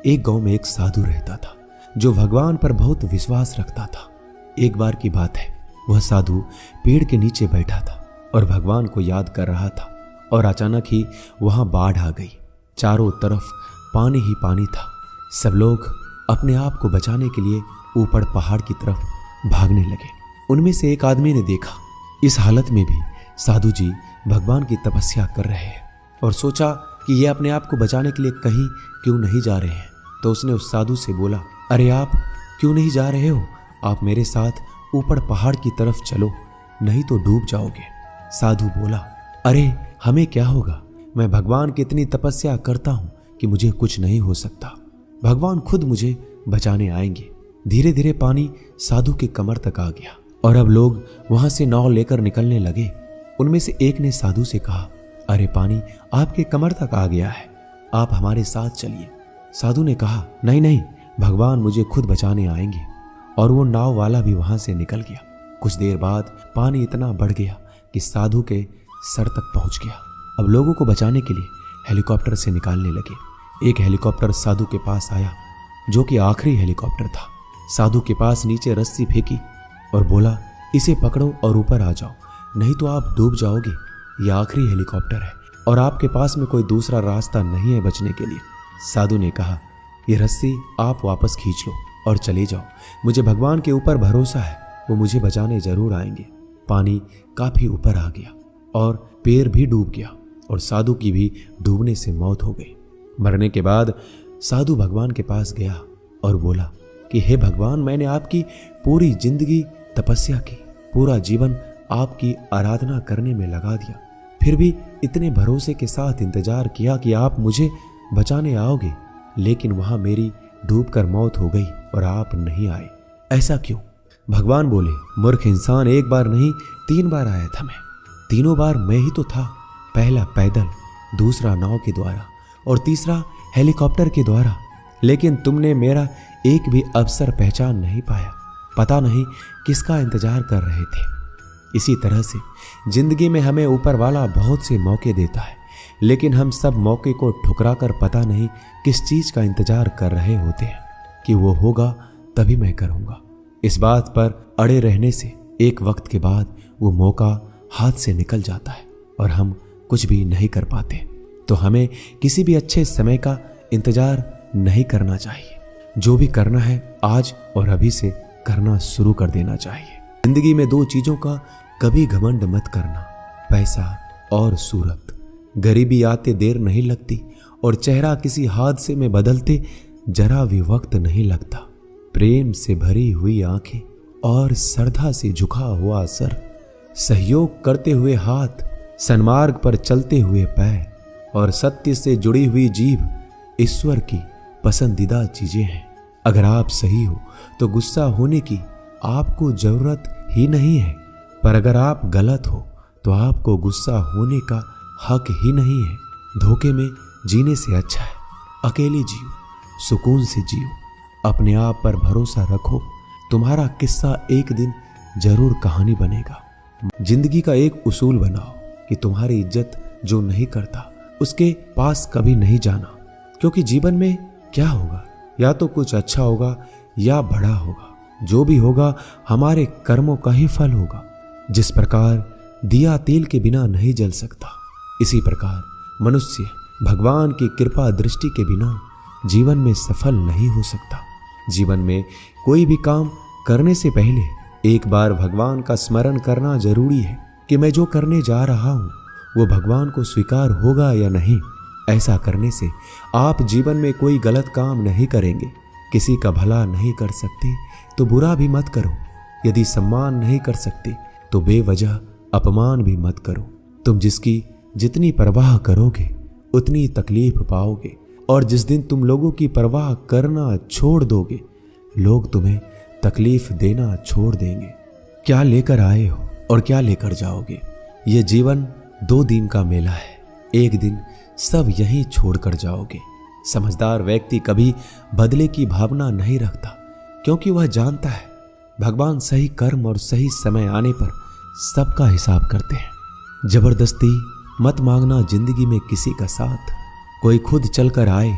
एक गांव में एक साधु रहता था जो भगवान पर बहुत विश्वास रखता था। एक बार की बात है, वह साधु पेड़ के नीचे बैठा था और भगवान को याद कर रहा था और अचानक ही वहां बाढ़ आ गई। चारों तरफ पानी ही पानी था। सब लोग अपने आप को बचाने के लिए ऊपर पहाड़ की तरफ भागने लगे। उनमें से एक आदमी ने देखा इस हालत में भी साधु जी भगवान की तपस्या कर रहे हैं और सोचा कि ये अपने आप को बचाने के लिए कहीं क्यों नहीं जा रहे हैं। तो उसने उस साधु से बोला, अरे आप क्यों नहीं जा रहे हो? आप मेरे साथ ऊपर पहाड़ की तरफ चलो, नहीं तो डूब जाओगे। साधु बोला, अरे हमें क्या होगा, मैं भगवान की इतनी तपस्या करता हूं कि मुझे कुछ नहीं हो सकता। भगवान खुद मुझे बचाने आएंगे। धीरे धीरे पानी साधु के कमर तक आ गया और अब लोग वहां से नाव लेकर निकलने लगे। उनमें से एक ने साधु से कहा, अरे पानी आपके कमर तक आ गया है, आप हमारे साथ चलिए। साधु ने कहा, नहीं नहीं, भगवान मुझे खुद बचाने आएंगे। और वो नाव वाला भी वहां से निकल गया। कुछ देर बाद पानी इतना बढ़ गया कि साधु के सर तक पहुंच गया। अब लोगों को बचाने के लिए हेलीकॉप्टर से निकालने लगे। एक हेलीकॉप्टर साधु के पास आया जो कि आखिरी हेलीकॉप्टर था। साधु के पास नीचे रस्सी फेंकी और बोला, इसे पकड़ो और ऊपर आ जाओ, नहीं तो आप डूब जाओगे। यह आखिरी हेलीकॉप्टर है और आपके पास में कोई दूसरा रास्ता नहीं है बचने के लिए। साधु ने कहा, यह रस्सी आप वापस खींच लो और चले जाओ। मुझे भगवान के ऊपर भरोसा है, वो मुझे बचाने जरूर आएंगे। पानी काफी ऊपर आ गया और पैर भी डूब गया और साधु की भी डूबने से मौत हो गई। मरने के बाद साधु भगवान के पास गया और बोला कि हे भगवान, मैंने आपकी पूरी जिंदगी तपस्या की, पूरा जीवन आपकी आराधना करने में लगा दिया, फिर भी इतने भरोसे के साथ इंतजार किया कि आप मुझे बचाने आओगे, लेकिन वहां मेरी डूबकर मौत हो गई और आप नहीं आए। ऐसा क्यों? भगवान बोले, मूर्ख इंसान, एक बार नहीं 3 बार आया था मैं। तीनों बार मैं ही तो था। पहला पैदल, दूसरा नाव के द्वारा और तीसरा हेलीकॉप्टर के द्वारा, लेकिन तुमने मेरा एक भी अवसर पहचान नहीं पाया। पता नहीं किसका इंतजार कर रहे थे। इसी तरह से जिंदगी में हमें ऊपर वाला बहुत से मौके देता है, लेकिन हम सब मौके को ठुकरा कर पता नहीं किस चीज का इंतजार कर रहे होते हैं कि वो होगा तभी मैं करूंगा। इस बात पर अड़े रहने से एक वक्त के बाद वो मौका हाथ से निकल जाता है और हम कुछ भी नहीं कर पाते। तो हमें किसी भी अच्छे समय का इंतजार नहीं करना चाहिए। जो भी करना है आज और अभी से करना शुरू कर देना चाहिए। जिंदगी में 2 चीजों का कभी घमंड मत करना, पैसा और सूरत। गरीबी आते देर नहीं लगती और चेहरा किसी हादसे में बदलते जरा भी वक्त नहीं लगता। प्रेम से भरी हुई आंखें और श्रद्धा से झुका हुआ सर, सहयोग करते हुए हाथ, सन्मार्ग पर चलते हुए पैर और सत्य से जुड़ी हुई जीभ ईश्वर की पसंदीदा चीजें हैं। अगर आप सही हो तो गुस्सा होने की आपको जरूरत ही नहीं है, पर अगर आप गलत हो तो आपको गुस्सा होने का हक ही नहीं है। धोखे में जीने से अच्छा है अकेले जियो, सुकून से जियो, अपने आप पर भरोसा रखो। तुम्हारा किस्सा एक दिन जरूर कहानी बनेगा। जिंदगी का एक उसूल बनाओ कि तुम्हारी इज्जत जो नहीं करता उसके पास कभी नहीं जाना, क्योंकि जीवन में क्या होगा, या तो कुछ अच्छा होगा या बड़ा होगा। जो भी होगा हमारे कर्मों का ही फल होगा। जिस प्रकार दिया तेल के बिना नहीं जल सकता, इसी प्रकार मनुष्य भगवान की कृपा दृष्टि के बिना जीवन में सफल नहीं हो सकता। जीवन में कोई भी काम करने से पहले एक बार भगवान का स्मरण करना जरूरी है कि मैं जो करने जा रहा हूं वो भगवान को स्वीकार होगा या नहीं। ऐसा करने से आप जीवन में कोई गलत काम नहीं करेंगे। किसी का भला नहीं कर सकते तो बुरा भी मत करो। यदि सम्मान नहीं कर सकते तो बेवजह अपमान भी मत करो। तुम जिसकी जितनी परवाह करोगे उतनी तकलीफ पाओगे, और जिस दिन तुम लोगों की परवाह करना छोड़ दोगे, लोग तुम्हें तकलीफ देना छोड़ देंगे। क्या लेकर आए हो और क्या लेकर जाओगे? ये जीवन 2 दिन का मेला है। एक दिन सब यहीं छोड़कर जाओगे। समझदार व्यक्ति कभी बदले की भावना नहीं रखता, क्योंकि वह जानता है भगवान सही कर्म और सही समय आने पर सबका हिसाब करते हैं। जबरदस्ती मत मांगना जिंदगी में किसी का साथ। कोई खुद चलकर आए,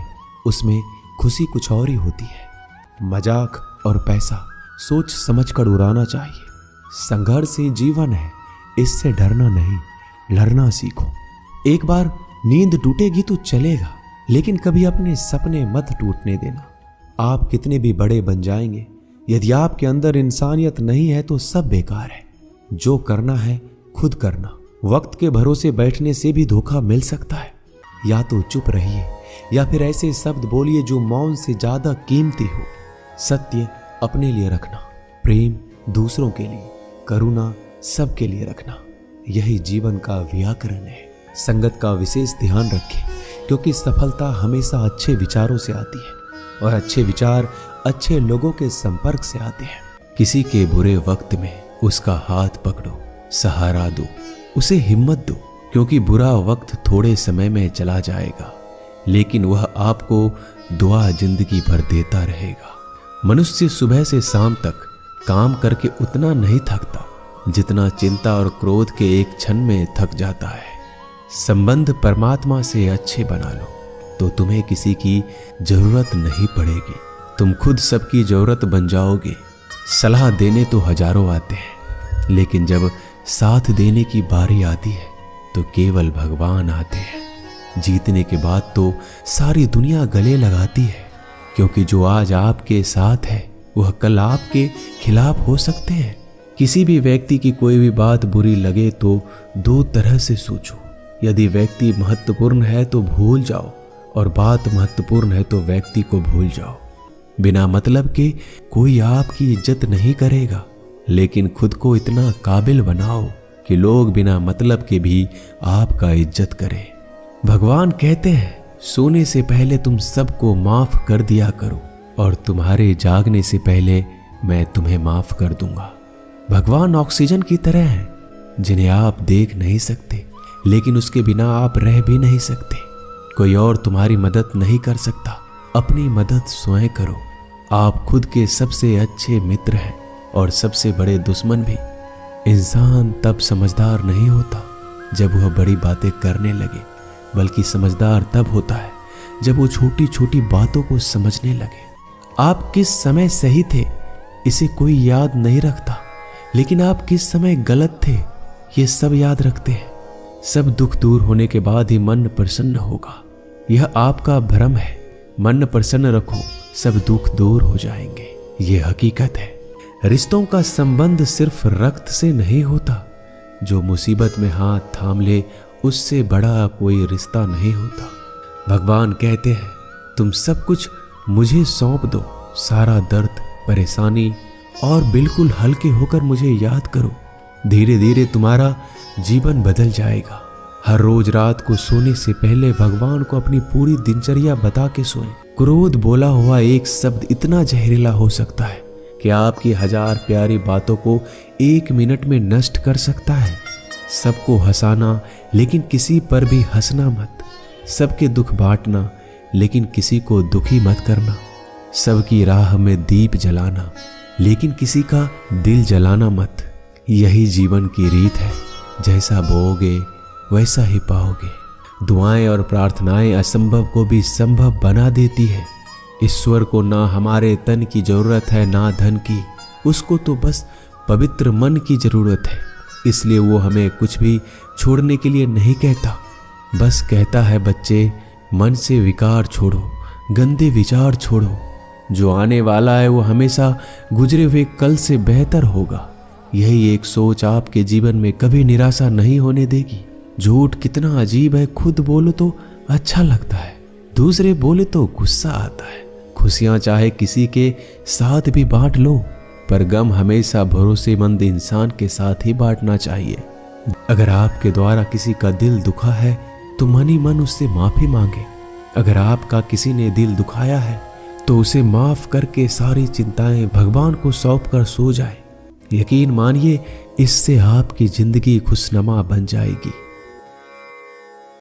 उसमें खुशी कुछ और ही होती है। मजाक और पैसा सोच समझकर उड़ाना चाहिए। संघर्ष ही जीवन है, इससे डरना नहीं, लड़ना सीखो। एक बार नींद टूटेगी तो चलेगा, लेकिन कभी अपने सपने मत टूटने देना। आप कितने भी बड़े बन जाएंगे, यदि आपके अंदर इंसानियत नहीं है तो सब बेकार है। जो करना है खुद करना। वक्त के भरोसे बैठने से भी धोखा मिल सकता है। या तो चुप रहिए या फिर ऐसे शब्द बोलिए जो मौन से ज्यादा कीमती हो। सत्य अपने लिए रखना, प्रेम दूसरों के लिए, करुणा सबके लिए रखना, यही जीवन का व्याकरण है। संगत का विशेष ध्यान रखें, क्योंकि सफलता हमेशा अच्छे विचारों से आती है और अच्छे विचार अच्छे लोगों के संपर्क से आते हैं। किसी के बुरे वक्त में उसका हाथ पकड़ो, सहारा दो, उसे हिम्मत दो, क्योंकि बुरा वक्त थोड़े समय में चला जाएगा, लेकिन वह आपको दुआ जिंदगी भर देता रहेगा। मनुष्य सुबह से शाम तक काम करके उतना नहीं थकता जितना चिंता और क्रोध के एक क्षण में थक जाता है। संबंध परमात्मा से अच्छे बना लो तो तुम्हें किसी की जरूरत नहीं पड़ेगी। तुम खुद सबकी जरूरत बन जाओगे। सलाह देने तो हजारों आते हैं, लेकिन जब साथ देने की बारी आती है तो केवल भगवान आते हैं। जीतने के बाद तो सारी दुनिया गले लगाती है, क्योंकि जो आज आपके साथ है वह कल आपके खिलाफ हो सकते हैं। किसी भी व्यक्ति की कोई भी बात बुरी लगे तो दो तरह से सोचो। यदि व्यक्ति महत्वपूर्ण है तो भूल जाओ, और बात महत्वपूर्ण है तो व्यक्ति को भूल जाओ। बिना मतलब के कोई आपकी इज्जत नहीं करेगा, लेकिन खुद को इतना काबिल बनाओ कि लोग बिना मतलब के भी आपका इज्जत करें। भगवान कहते हैं, सोने से पहले तुम सबको माफ कर दिया करो, और तुम्हारे जागने से पहले मैं तुम्हें माफ कर दूंगा। भगवान ऑक्सीजन की तरह हैं, जिन्हें आप देख नहीं सकते, लेकिन उसके बिना आप रह भी नहीं सकते। कोई और तुम्हारी मदद नहीं कर सकता, अपनी मदद स्वयं करो। आप खुद के सबसे अच्छे मित्र हैं और सबसे बड़े दुश्मन भी। इंसान तब समझदार नहीं होता जब वह बड़ी बातें करने लगे, बल्कि समझदार तब होता है जब वो छोटी छोटी बातों को समझने लगे। आप किस समय सही थे इसे कोई याद नहीं रखता, लेकिन आप किस समय गलत थे ये सब याद रखते हैं। सब दुख दूर होने के बाद ही मन प्रसन्न होगा। यह आपका भ्रम है। मन प्रसन्न रखो, सब दुख दूर हो जाएंगे। ये हकीकत है। रिश्तों का संबंध सिर्फ रक्त से नहीं होता। जो मुसीबत में हाथ थाम ले उससे बड़ा कोई रिश्ता नहीं होता। भगवान कहते हैं, तुम सब कुछ मुझे सौंप दो, सारा दर्द परेशानी, और बिल्कुल हल्के होकर मुझे याद करो। धीरे धीरे तुम्हारा जीवन बदल जाएगा। हर रोज रात को सोने से पहले भगवान को अपनी पूरी दिनचर्या बता के सोएं। क्रोध बोला हुआ एक शब्द इतना जहरीला हो सकता है कि आपकी 1000 प्यारी बातों को 1 मिनट में नष्ट कर सकता है। सबको हंसाना, लेकिन किसी पर भी हंसना मत। सबके दुख बांटना, लेकिन किसी को दुखी मत करना। सबकी राह में दीप जलाना, लेकिन किसी का दिल जलाना मत। यही जीवन की रीत है। जैसा बोओगे वैसा ही पाओगे। दुआएं और प्रार्थनाएं असंभव को भी संभव बना देती है। ईश्वर को ना हमारे तन की जरूरत है ना धन की, उसको तो बस पवित्र मन की जरूरत है। इसलिए वो हमें कुछ भी छोड़ने के लिए नहीं कहता, बस कहता है, बच्चे मन से विकार छोड़ो, गंदे विचार छोड़ो। जो आने वाला है वो हमेशा गुजरे हुए कल से बेहतर होगा। यही एक सोच आपके जीवन में कभी निराशा नहीं होने देगी। झूठ कितना अजीब है, खुद बोलो तो अच्छा लगता है, दूसरे बोले तो गुस्सा आता है। खुशियां चाहे किसी के साथ भी बांट लो, पर गम हमेशा भरोसेमंद इंसान के साथ ही बांटना चाहिए। अगर आपके द्वारा किसी का दिल दुखा है तो मन ही मन उससे माफी मांगे। अगर आपका किसी ने दिल दुखाया है तो उसे माफ करके सारी चिंताएं भगवान को सौंप कर सो जाए। यकीन मानिए, इससे आपकी जिंदगी खुशनुमा बन जाएगी।